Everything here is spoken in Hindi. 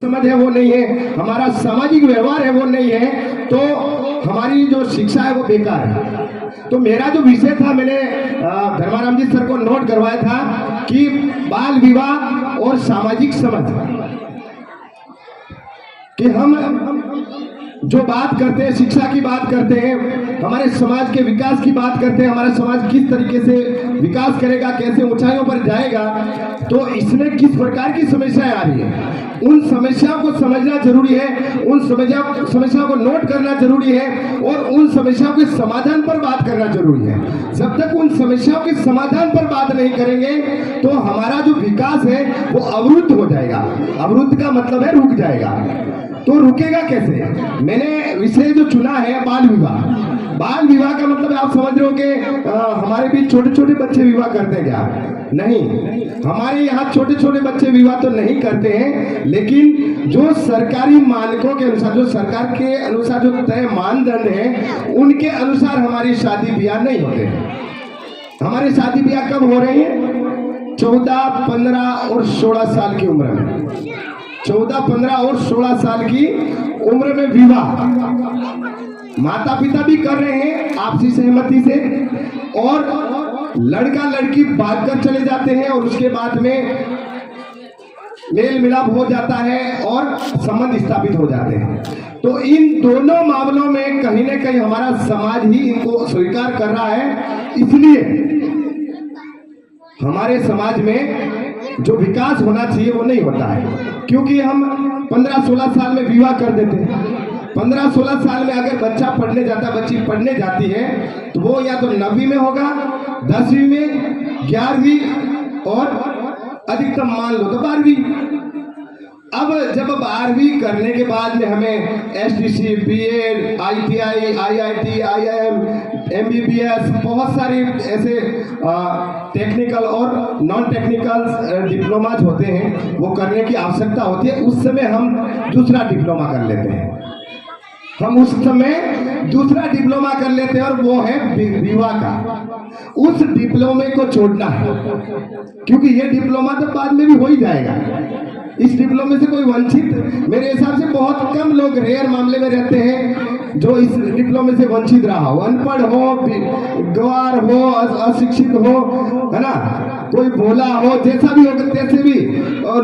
समझ है वो नहीं है, हमारा सामाजिक व्यवहार है वो नहीं है, तो हमारी जो शिक्षा है वो बेकार है। तो मेरा जो विषय था, मैंने धर्माराम जी सर को नोट करवाया था कि बाल विवाह और सामाजिक समझ, कि हम जो बात करते हैं, शिक्षा की बात करते हैं, हमारे समाज के विकास की बात करते हैं, हमारा समाज किस तरीके से विकास करेगा, कैसे ऊंचाइयों पर जाएगा, तो इसमें किस प्रकार की समस्याएं आ रही है, उन समस्याओं को समझना जरूरी है, उन समस्याओं को नोट करना जरूरी है और उन समस्याओं के समाधान पर बात करना जरूरी है। जब तक उन समस्याओं के समाधान पर बात नहीं करेंगे तो हमारा जो विकास है वो अवरुद्ध हो जाएगा। अवरुद्ध का मतलब है रुक जाएगा। तो रुकेगा कैसे? मैंने विषय जो चुना है बाल विवाह। बाल विवाह का मतलब आप समझ रहे हो कि हमारे बीच छोटे छोटे बच्चे विवाह करते हैं क्या? नहीं, हमारे यहाँ छोटे छोटे बच्चे विवाह तो नहीं करते हैं, लेकिन जो सरकारी मानकों के अनुसार, जो सरकार के अनुसार जो तय मानदंड है, उनके अनुसार हमारी शादी ब्याह नहीं होते। हमारी शादी ब्याह कब हो रही है? 14, 15 और 16 साल की उम्र में। 14, 15 और 16 साल की उम्र में विवाह माता पिता भी कर रहे हैं आपसी सहमति से, और लड़का लड़की भागकर चले जाते हैं और उसके बाद में मेल मिलाप हो जाता है और संबंध स्थापित हो जाते हैं। तो इन दोनों मामलों में कहीं ना कहीं हमारा समाज ही इनको स्वीकार कर रहा है। इसलिए हमारे समाज में जो विकास होना चाहिए वो नहीं होता है, क्योंकि हम 15-16 साल में विवाह कर देते हैं। 15-16 साल में अगर बच्चा पढ़ने जाता, बच्ची पढ़ने जाती है, तो वो या तो 9वीं में होगा, 10वीं में, 11वीं और अधिकतम मान लो तो 12वीं। अब जब 12वीं करने के बाद में हमें STC, BEd, ITI, IIT, IIM, MBBS, बहुत सारी ऐसे टेक्निकल और नॉन टेक्निकल डिप्लोमाज होते हैं, वो करने की आवश्यकता होती है। उस समय हम दूसरा डिप्लोमा कर लेते हैं, और वो है विवाह का। उस डिप्लोमे को छोड़ना है, क्योंकि ये डिप्लोमा तो बाद में भी हो ही जाएगा। इस डिप्लोमे से कोई वंचित, मेरे हिसाब से बहुत कम लोग, रेयर मामले में रहते हैं जो इस डिप्लोमे से वंचित रहा हो। अनपढ़ हो, गवार हो, अशिक्षित हो, है ना, कोई भोला हो, जैसा भी हो, तैसे भी। और